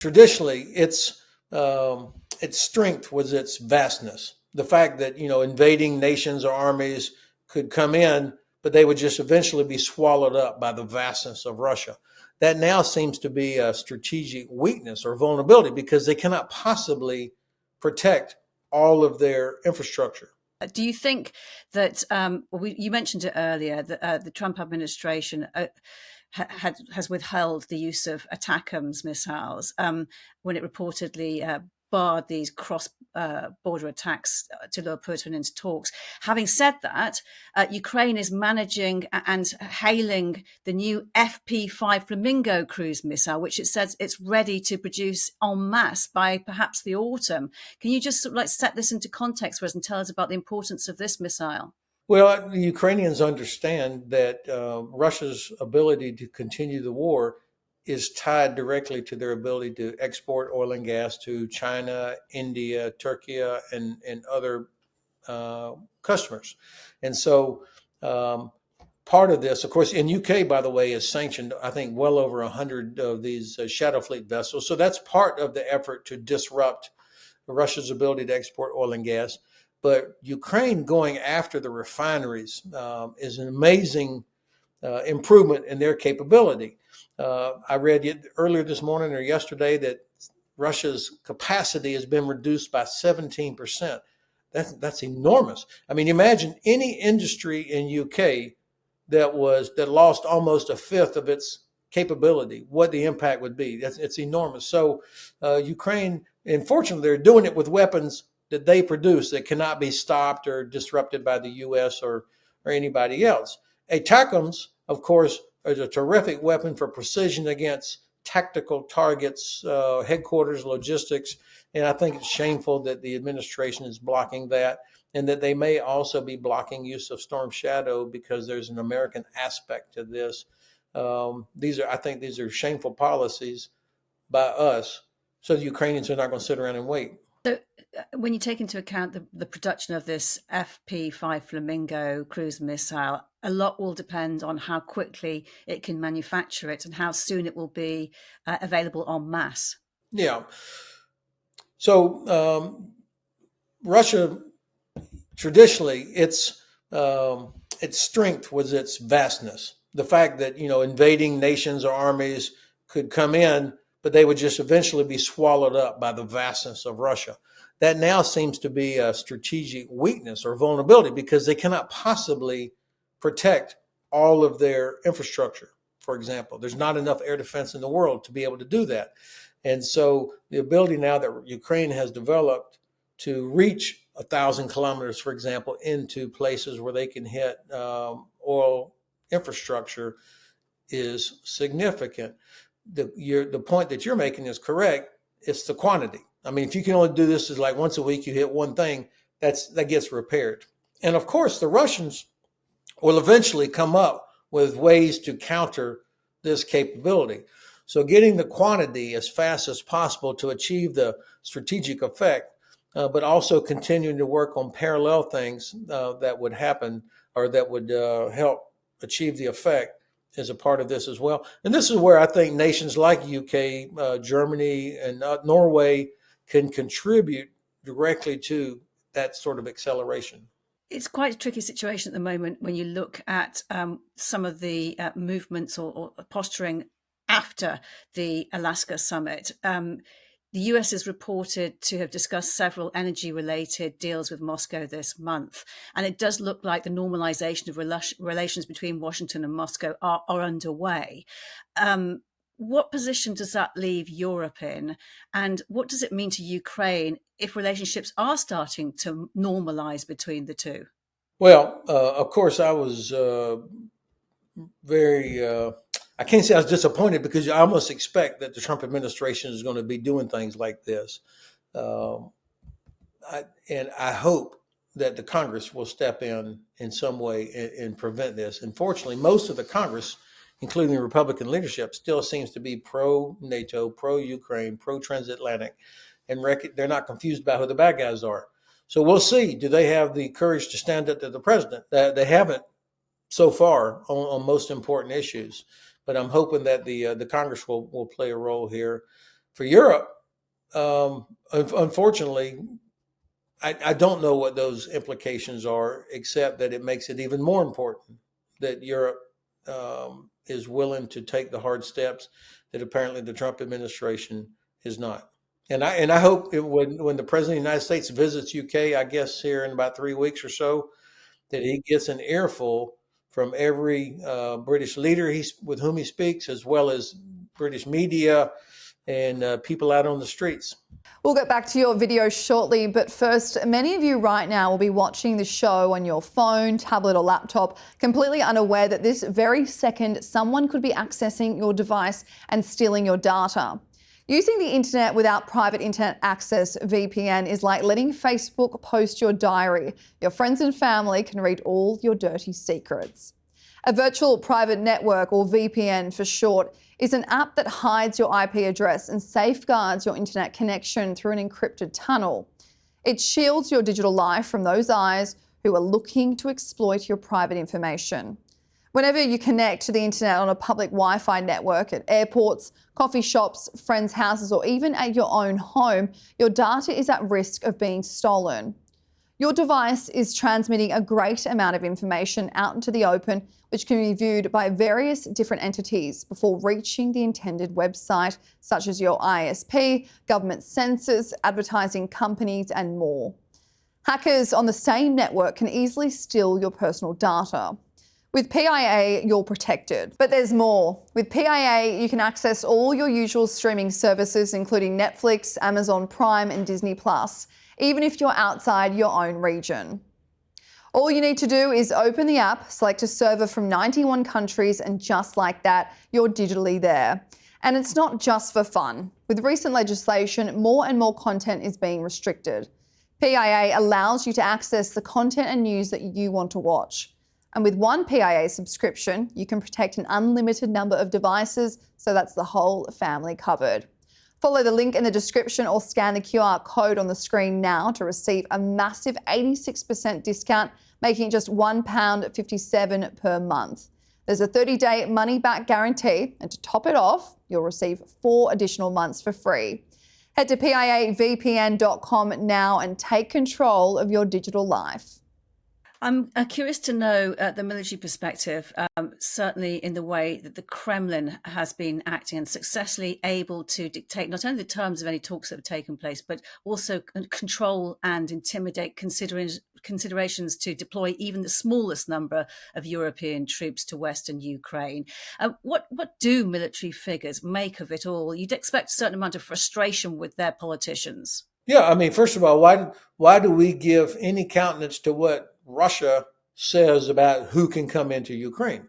Traditionally, its strength was its vastness. The fact that invading nations or armies could come in, but they would just eventually be swallowed up by the vastness of Russia. That now seems to be a strategic weakness or vulnerability because they cannot possibly protect all of their infrastructure. Do you think that you mentioned it earlier that the Trump administration has withheld the use of ATACMS missiles when it reportedly barred these cross-border attacks to lure Putin into talks. Having said that, Ukraine is managing and hailing the new FP5 Flamingo cruise missile, which it says it's ready to produce en masse by perhaps the autumn. Can you just set this into context for us and tell us about the importance of this missile? Well, the Ukrainians understand that Russia's ability to continue the war is tied directly to their ability to export oil and gas to China, India, Turkey, and other customers. And so part of this, of course, in UK, by the way, is sanctioned, I think, well over 100 of these shadow fleet vessels. So that's part of the effort to disrupt Russia's ability to export oil and gas. But Ukraine going after the refineries is an amazing improvement in their capability. I read earlier this morning or yesterday that Russia's capacity has been reduced by 17%. That's enormous. I mean, imagine any industry in UK that lost almost a fifth of its capability, what the impact would be. It's enormous. So Ukraine, unfortunately, they're doing it with weapons that they produce that cannot be stopped or disrupted by the U.S. or anybody else. ATACMS, of course, is a terrific weapon for precision against tactical targets, headquarters, logistics. And I think it's shameful that the administration is blocking that, and that they may also be blocking use of Storm Shadow because there's an American aspect to this. I think these are shameful policies by us. So the Ukrainians are not going to sit around and wait. So when you take into account the production of this FP5 Flamingo cruise missile, a lot will depend on how quickly it can manufacture it and how soon it will be available en masse. Yeah. So Russia, traditionally, its strength was its vastness. The fact that invading nations or armies could come in, but they would just eventually be swallowed up by the vastness of Russia. That now seems to be a strategic weakness or vulnerability because they cannot possibly protect all of their infrastructure. For example, there's not enough air defense in the world to be able to do that. And so the ability now that Ukraine has developed to reach 1,000 kilometers, for example, into places where they can hit oil infrastructure is significant. The point that you're making is correct. It's the quantity. I mean, if you can only do this as like once a week, you hit one thing, that gets repaired. And of course, the Russians will eventually come up with ways to counter this capability. So getting the quantity as fast as possible to achieve the strategic effect, but also continuing to work on parallel things that would happen or that would help achieve the effect is a part of this as well. And this is where I think nations like UK, Germany, and Norway can contribute directly to that sort of acceleration. It's quite a tricky situation at the moment when you look at some of the movements or posturing after the Alaska summit. The US is reported to have discussed several energy-related deals with Moscow this month. And it does look like the normalization of relations between Washington and Moscow are underway. What position does that leave Europe in? And what does it mean to Ukraine if relationships are starting to normalize between the two? Well, of course, I was I can't say I was disappointed because I almost expect that the Trump administration is going to be doing things like this. And I hope that the Congress will step in some way and prevent this. Unfortunately, most of the Congress, including the Republican leadership, still seems to be pro-NATO, pro-Ukraine, pro-transatlantic, and they're not confused about who the bad guys are. So we'll see. Do they have the courage to stand up to the president? They haven't so far on most important issues. But I'm hoping that the Congress will play a role here. For Europe, unfortunately, I don't know what those implications are, except that it makes it even more important that Europe is willing to take the hard steps that apparently the Trump administration is not. And I hope when the president of the United States visits UK, I guess here in about 3 weeks or so, that he gets an earful from every British leader with whom he speaks, as well as British media and people out on the streets. We'll get back to your video shortly, but first, many of you right now will be watching the show on your phone, tablet or laptop, completely unaware that this very second someone could be accessing your device and stealing your data. Using the internet without private internet access, VPN, is like letting Facebook post your diary. Your friends and family can read all your dirty secrets. A virtual private network, or VPN for short, is an app that hides your IP address and safeguards your internet connection through an encrypted tunnel. It shields your digital life from those eyes who are looking to exploit your private information. Whenever you connect to the internet on a public Wi-Fi network at airports, coffee shops, friends' houses, or even at your own home, your data is at risk of being stolen. Your device is transmitting a great amount of information out into the open, which can be viewed by various different entities before reaching the intended website, such as your ISP, government censors, advertising companies, and more. Hackers on the same network can easily steal your personal data. With PIA, you're protected. But there's more. With PIA, you can access all your usual streaming services, including Netflix, Amazon Prime, and Disney+, even if you're outside your own region. All you need to do is open the app, select a server from 91 countries, and just like that, you're digitally there. And it's not just for fun. With recent legislation, more and more content is being restricted. PIA allows you to access the content and news that you want to watch. And with one PIA subscription, you can protect an unlimited number of devices, so that's the whole family covered. Follow the link in the description or scan the QR code on the screen now to receive a massive 86% discount, making it just £1.57 per month. There's a 30-day money-back guarantee, and to top it off, you'll receive 4 additional months for free. Head to piavpn.com now and take control of your digital life. I'm curious to know the military perspective, certainly in the way that the Kremlin has been acting and successfully able to dictate not only the terms of any talks that have taken place, but also control and intimidate considerations to deploy even the smallest number of European troops to Western Ukraine. What do military figures make of it all? You'd expect a certain amount of frustration with their politicians. Yeah, I mean, first of all, why do we give any countenance to what Russia says about who can come into Ukraine?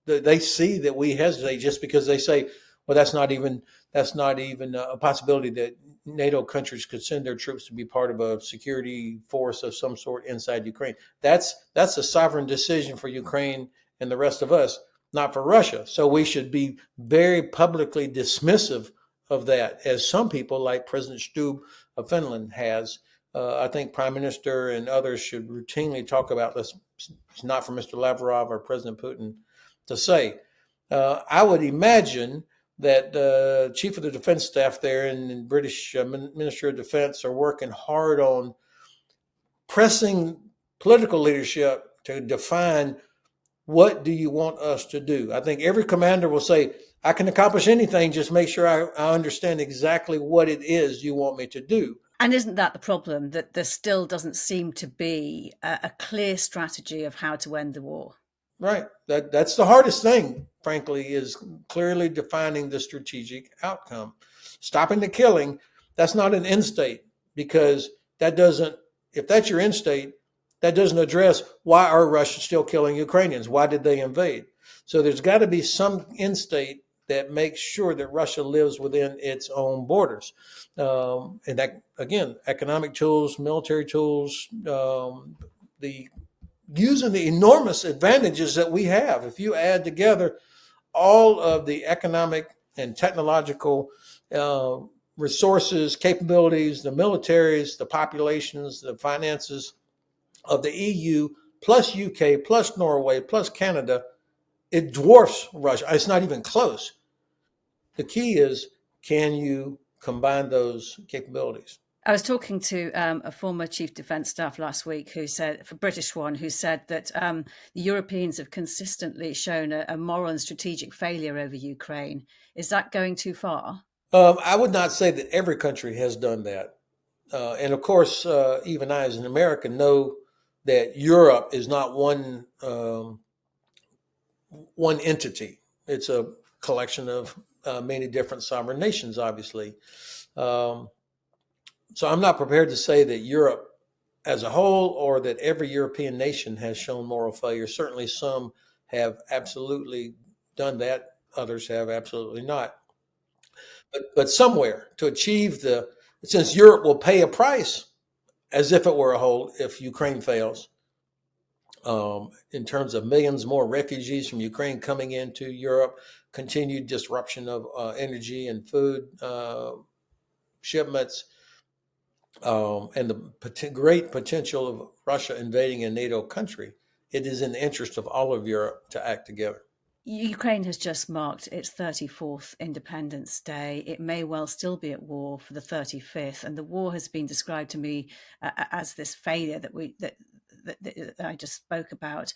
They see that we hesitate just because they say, well, that's not even a possibility that NATO countries could send their troops to be part of a security force of some sort inside Ukraine. That's a sovereign decision for Ukraine and the rest of us, not for Russia. So we should be very publicly dismissive of that, as some people like President Stubb of Finland has. I think Prime Minister and others should routinely talk about this. It's not for Mr. Lavrov or President Putin to say. I would imagine that the Chief of the Defense Staff there and the British Ministry of Defense are working hard on pressing political leadership to define, what do you want us to do? I think every commander will say, I can accomplish anything, just make sure I understand exactly what it is you want me to do. And isn't that the problem, that there still doesn't seem to be a clear strategy of how to end the war? Right. That's the hardest thing, frankly, is clearly defining the strategic outcome. Stopping the killing, that's not an end state, because if that's your end state, that doesn't address why are Russians still killing Ukrainians? Why did they invade? So there's got to be some end state that makes sure that Russia lives within its own borders. And that, again, economic tools, military tools, using the enormous advantages that we have. If you add together all of the economic and technological resources, capabilities, the militaries, the populations, the finances of the EU, plus UK, plus Norway, plus Canada, it dwarfs Russia. It's not even close. The key is, can you combine those capabilities. I was talking to a former chief defence staff last week who said, a British one, who said that the Europeans have consistently shown a moral and strategic failure over Ukraine. Is that going too far? I would not say that every country has done that. And of course, even I as an American know that Europe is not one entity. It's a collection of many different sovereign nations, obviously. So I'm not prepared to say that Europe as a whole or that every European nation has shown moral failure. Certainly some have absolutely done that. Others have absolutely not. But somewhere to achieve since Europe will pay a price as if it were a whole if Ukraine fails, in terms of millions more refugees from Ukraine coming into Europe, continued disruption of energy and food shipments, and the great potential of Russia invading a NATO country, it is in the interest of all of Europe to act together. Ukraine has just marked its 34th Independence Day. It may well still be at war for the 35th, and the war has been described to me as this failure that I just spoke about.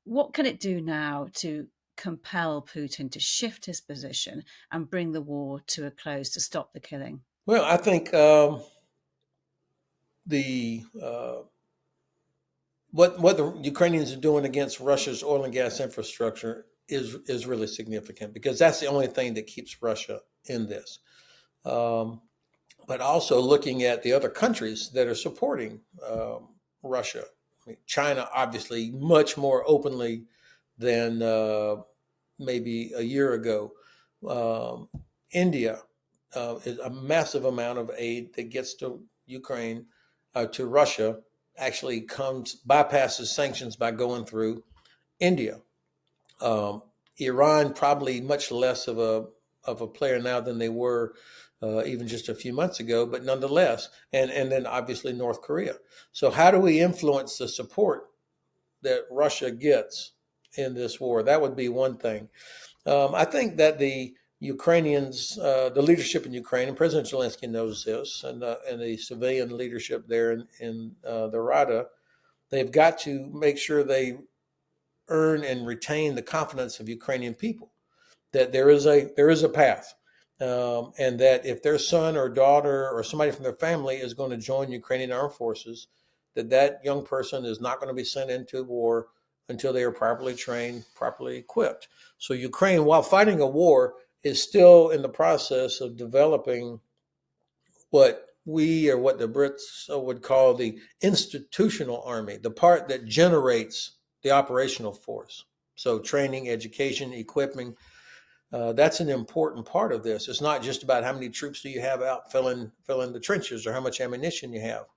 What can it do now to compel Putin to shift his position and bring the war to a close to stop the killing? Well, I think what the Ukrainians are doing against Russia's oil and gas infrastructure is really significant because that's the only thing that keeps Russia in this. But also looking at the other countries that are supporting Russia. I mean, China, obviously, much more openly than maybe a year ago. India is a massive amount of aid that gets to Ukraine, to Russia, actually bypasses sanctions by going through India. Iran probably much less of a player now than they were even just a few months ago, but nonetheless, and then obviously North Korea. So how do we influence the support that Russia gets in this war? That would be one thing. I think that the Ukrainians, the leadership in Ukraine, and President Zelensky knows this, and the civilian leadership there in the Rada, they've got to make sure they earn and retain the confidence of Ukrainian people that there is a path, and that if their son or daughter or somebody from their family is going to join Ukrainian armed forces, that young person is not going to be sent into war until they are properly trained, properly equipped. So Ukraine, while fighting a war, is still in the process of developing what the Brits would call the institutional army, the part that generates the operational force. So training, education, equipping, that's an important part of this. It's not just about how many troops do you have out filling the trenches or how much ammunition you have.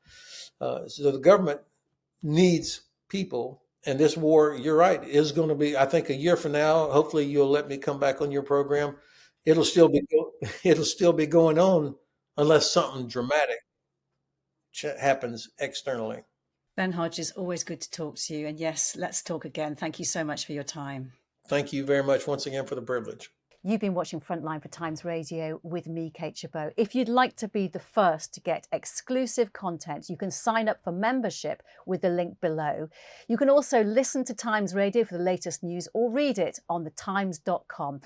So the government needs people. And this war, you're right, is going to be, I think, a year from now. Hopefully you'll let me come back on your program. It'll still be going on unless something dramatic happens externally. Ben Hodges, always good to talk to you. And yes, let's talk again. Thank you so much for your time. Thank you very much once again for the privilege. You've been watching Frontline for Times Radio with me, Kate Chabot. If you'd like to be the first to get exclusive content, you can sign up for membership with the link below. You can also listen to Times Radio for the latest news or read it on thetimes.com.